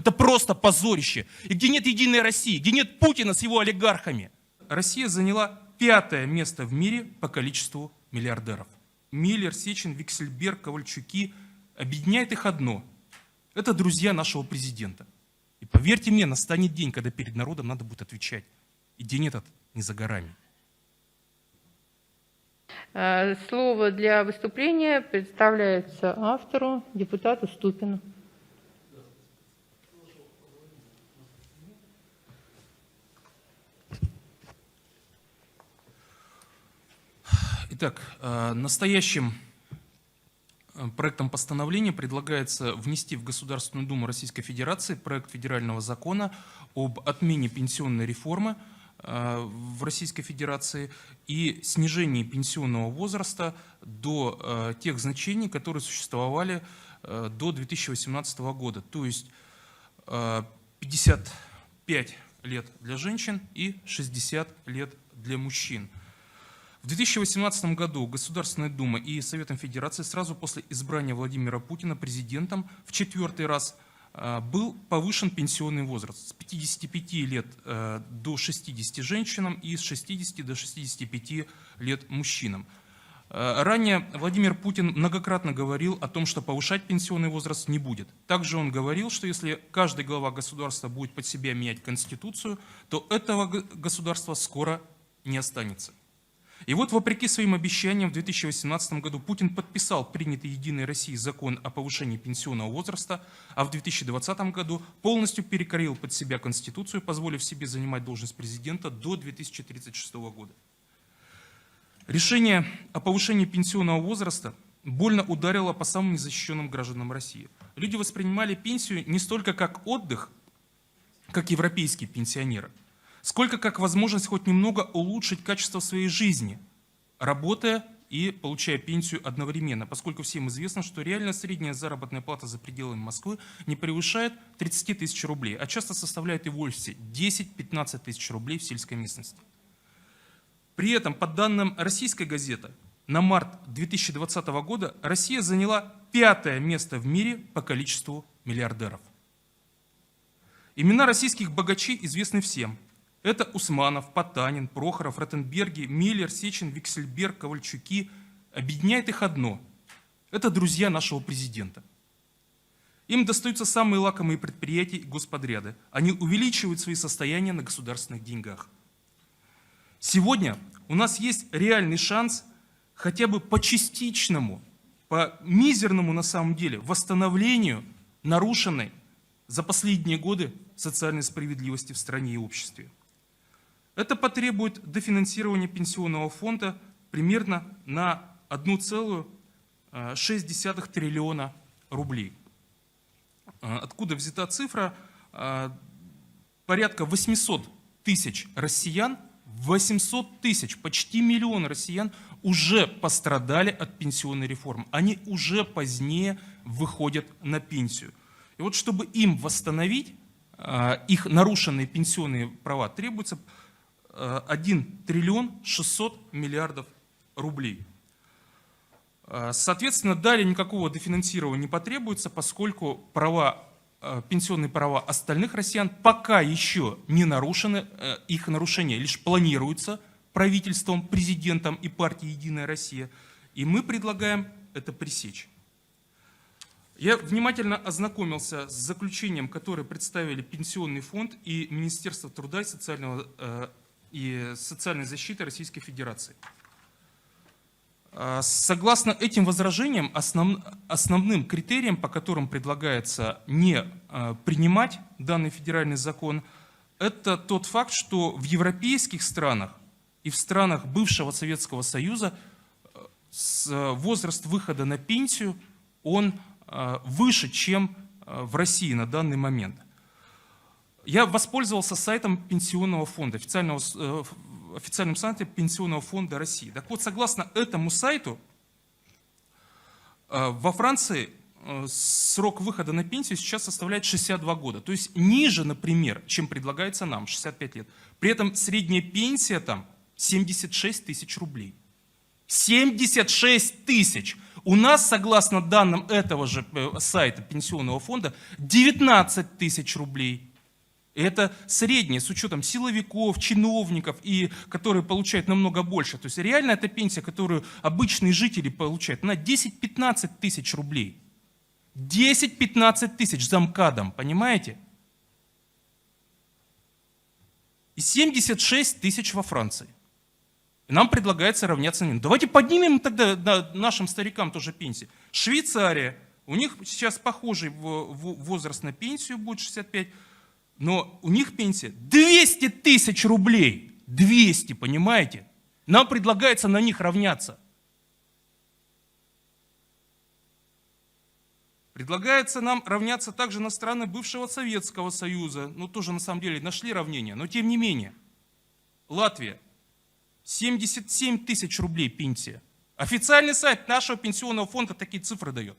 Это просто позорище. И где нет единой России, где нет Путина с его олигархами. Россия заняла 5-е место в мире по количеству миллиардеров. Миллер, Сечин, Виксельберг, Ковальчуки. Объединяет их одно. Это друзья нашего президента. И поверьте мне, настанет день, когда перед народом надо будет отвечать. И день этот не за горами. Слово для выступления представляется автору, депутату Ступину. Итак, настоящим проектом постановления предлагается внести в Государственную Думу Российской Федерации проект федерального закона об отмене пенсионной реформы в Российской Федерации и снижении пенсионного возраста до тех значений, которые существовали до 2018 года. То есть 55 лет для женщин и 60 лет для мужчин. В 2018 году Государственная Дума и Советом Федерации сразу после избрания Владимира Путина президентом в 4-й раз был повышен пенсионный возраст с 55 лет до 60 женщинам и с 60 до 65 лет мужчинам. Ранее Владимир Путин многократно говорил о том, что повышать пенсионный возраст не будет. Также он говорил, что если каждый глава государства будет под себя менять Конституцию, то этого государства скоро не останется. И вот, вопреки своим обещаниям, в 2018 году Путин подписал принятый Единой Россией закон о повышении пенсионного возраста, а в 2020 году полностью перекроил под себя Конституцию, позволив себе занимать должность президента до 2036 года. Решение о повышении пенсионного возраста больно ударило по самым незащищенным гражданам России. Люди воспринимали пенсию не столько как отдых, как европейские пенсионеры, сколько как возможность хоть немного улучшить качество своей жизни, работая и получая пенсию одновременно, поскольку всем известно, что реально средняя заработная плата за пределами Москвы не превышает 30 тысяч рублей, а часто составляет и вовсе 10-15 тысяч рублей в сельской местности. При этом, по данным российской газеты, на март 2020 года Россия заняла 5-е место в мире по количеству миллиардеров. Имена российских богачей известны всем. Это Усманов, Потанин, Прохоров, Ротенберги, Миллер, Сечин, Виксельберг, Ковальчуки. Объединяет их одно. Это друзья нашего президента. Им достаются самые лакомые предприятия и господряды. Они увеличивают свои состояния на государственных деньгах. Сегодня у нас есть реальный шанс хотя бы по частичному, по мизерному на самом деле восстановлению нарушенной за последние годы социальной справедливости в стране и обществе. Это потребует дофинансирования пенсионного фонда примерно на 1,6 триллиона рублей. Откуда взята цифра? Порядка 800 тысяч россиян, 800 тысяч, почти миллион россиян уже пострадали от пенсионной реформы. Они уже позднее выходят на пенсию. И вот чтобы им восстановить их нарушенные пенсионные права, требуется 1 триллион 600 миллиардов рублей. Соответственно, далее никакого дофинансирования не потребуется, поскольку пенсионные права остальных россиян пока еще не нарушены, их нарушение лишь планируется правительством, президентом и партией «Единая Россия», и мы предлагаем это пресечь. Я внимательно ознакомился с заключением, которое представили Пенсионный фонд и Министерство труда и социальной защиты Российской Федерации. Согласно этим возражениям, основным критерием, по которым предлагается не принимать данный федеральный закон, это тот факт, что в европейских странах и в странах бывшего Советского Союза возраст выхода на пенсию он выше, чем в России на данный момент. Я воспользовался сайтом Пенсионного фонда, официальным сайтом Пенсионного фонда России. Так вот, согласно этому сайту, во Франции срок выхода на пенсию сейчас составляет 62 года. То есть ниже, например, чем предлагается нам, 65 лет. При этом средняя пенсия там 76 тысяч рублей. 76 тысяч! У нас, согласно данным этого же сайта Пенсионного фонда, 19 тысяч рублей. Это среднее, с учетом силовиков, чиновников, и которые получают намного больше. То есть реально эта пенсия, которую обычные жители получают, она 10-15 тысяч рублей. 10-15 тысяч замкадом, понимаете? И 76 тысяч во Франции. И нам предлагается равняться на них. Давайте поднимем тогда нашим старикам тоже пенсии. Швейцария, у них сейчас похожий возраст на пенсию будет 65, но у них пенсия 200 тысяч рублей. 200, понимаете? Нам предлагается на них равняться. Предлагается нам равняться также на страны бывшего Советского Союза. Ну, тоже на самом деле нашли равнение, но тем не менее. Латвия. 77 тысяч рублей пенсия. Официальный сайт нашего пенсионного фонда такие цифры дает.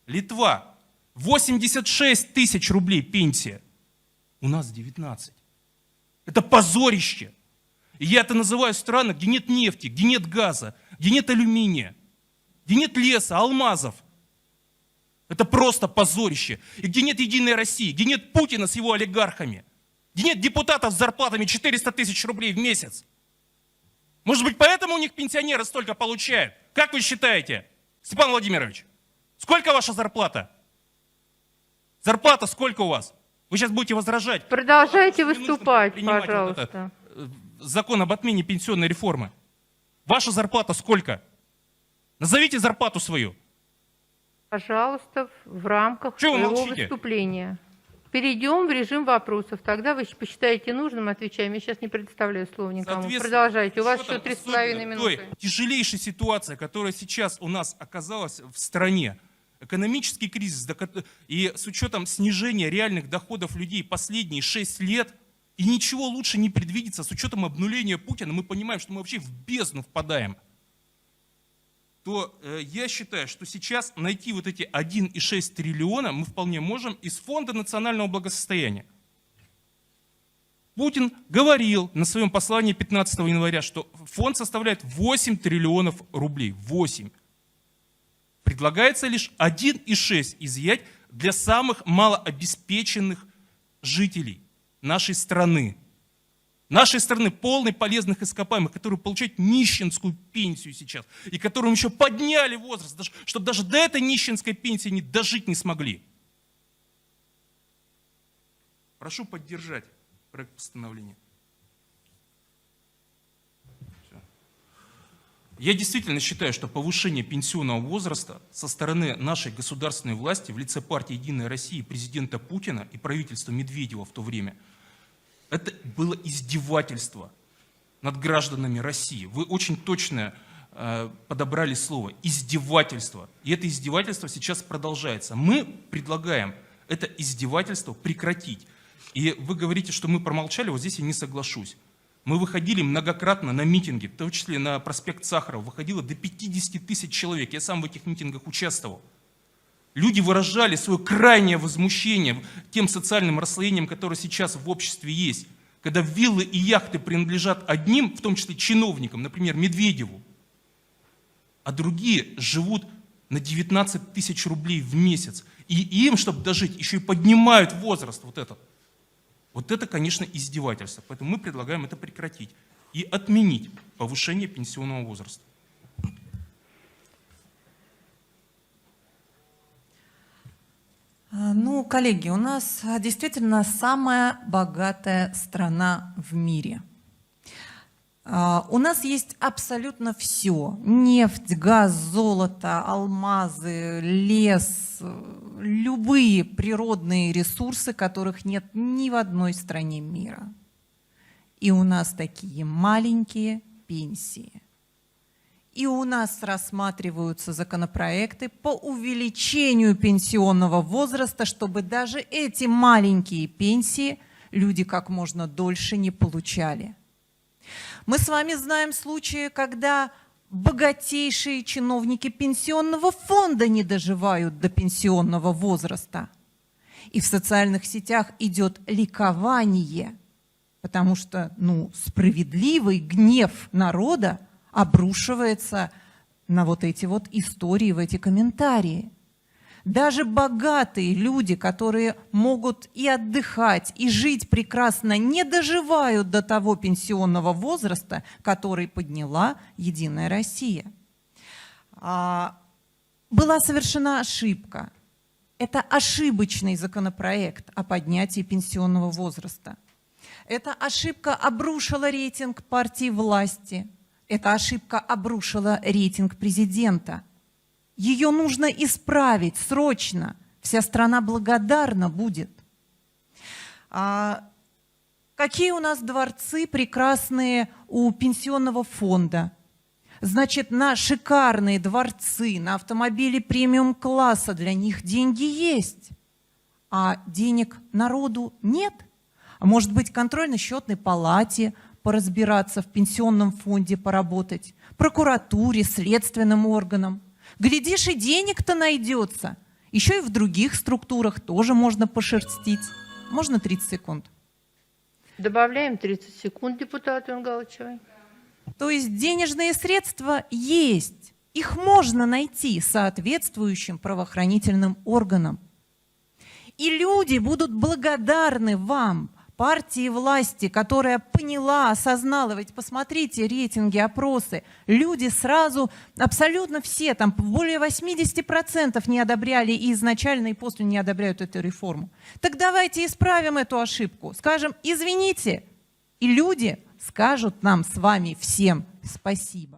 Литва. 86 тысяч рублей пенсия. У нас 19. Это позорище. И я это называю страны, где нет нефти, где нет газа, где нет алюминия, где нет леса, алмазов. Это просто позорище. И где нет Единой России, где нет Путина с его олигархами, где нет депутатов с зарплатами 400 тысяч рублей в месяц. Может быть, поэтому у них пенсионеры столько получают? Как вы считаете, Степан Владимирович? Сколько ваша зарплата? Зарплата сколько у вас? Вы сейчас будете возражать. Продолжайте выступать, пожалуйста. Закон об отмене пенсионной реформы. Ваша зарплата сколько? Назовите зарплату свою. Пожалуйста, в рамках Чего вы своего молчите? выступления. Перейдем в режим вопросов. Тогда вы посчитаете нужным, отвечаем. Я сейчас не предоставляю слово никому. Продолжайте. У вас еще 3,5 минуты. Той тяжелейшей ситуации, которая сейчас у нас оказалась в стране, экономический кризис, и с учетом снижения реальных доходов людей последние 6 лет, и ничего лучше не предвидится, с учетом обнуления Путина, мы понимаем, что мы вообще в бездну впадаем, то я считаю, что сейчас найти вот эти 1,6 триллиона мы вполне можем из Фонда национального благосостояния. Путин говорил на своем послании 15 января, что фонд составляет 8 триллионов рублей. 8. Предлагается лишь 1,6 изъять для самых малообеспеченных жителей нашей страны. Нашей страны, полной полезных ископаемых, которые получают нищенскую пенсию сейчас, и которым еще подняли возраст, чтобы даже до этой нищенской пенсии не дожить не смогли. Прошу поддержать проект постановления. Я действительно считаю, что повышение пенсионного возраста со стороны нашей государственной власти в лице партии «Единая Россия», президента Путина и правительства Медведева в то время, это было издевательство над гражданами России. Вы очень точно подобрали слово «издевательство». И это издевательство сейчас продолжается. Мы предлагаем это издевательство прекратить. И вы говорите, что мы промолчали, вот здесь я не соглашусь. Мы выходили многократно на митинги, в том числе на проспект Сахарова, выходило до 50 тысяч человек. Я сам в этих митингах участвовал. Люди выражали свое крайнее возмущение тем социальным расслоением, которое сейчас в обществе есть. Когда виллы и яхты принадлежат одним, в том числе чиновникам, например, Медведеву, а другие живут на 19 тысяч рублей в месяц. И им, чтобы дожить, еще и поднимают возраст вот этот. Вот это, конечно, издевательство. Поэтому мы предлагаем это прекратить и отменить повышение пенсионного возраста. Ну, коллеги, у нас действительно самая богатая страна в мире. У нас есть абсолютно все. Нефть, газ, золото, алмазы, лес, любые природные ресурсы, которых нет ни в одной стране мира. И у нас такие маленькие пенсии. И у нас рассматриваются законопроекты по увеличению пенсионного возраста, чтобы даже эти маленькие пенсии люди как можно дольше не получали. Мы с вами знаем случаи, когда богатейшие чиновники пенсионного фонда не доживают до пенсионного возраста. И в социальных сетях идет ликование, потому что справедливый гнев народа обрушивается на вот эти вот истории, в эти комментарии. Даже богатые люди, которые могут и отдыхать, и жить прекрасно, не доживают до того пенсионного возраста, который подняла «Единая Россия». Была совершена ошибка. Это ошибочный законопроект о поднятии пенсионного возраста. Эта ошибка обрушила рейтинг партии власти. Эта ошибка обрушила рейтинг президента. Ее нужно исправить срочно. Вся страна благодарна будет. Какие у нас дворцы прекрасные у пенсионного фонда. Значит, на шикарные дворцы, на автомобили премиум-класса для них деньги есть. А денег народу нет. А может быть, контрольно-счетной палате поразбираться, в пенсионном фонде поработать, прокуратуре, следственным органам. Глядишь, и денег-то найдется. Еще и в других структурах тоже можно пошерстить. Можно 30 секунд? Добавляем 30 секунд, депутат Юнгалычевой. То есть денежные средства есть. Их можно найти соответствующим правоохранительным органам. И люди будут благодарны вам, партии власти, которая поняла, осознала, ведь посмотрите рейтинги, опросы, люди сразу, абсолютно все, там более 80% не одобряли и изначально, и после не одобряют эту реформу. Так давайте исправим эту ошибку, скажем, извините, и люди скажут нам с вами всем спасибо.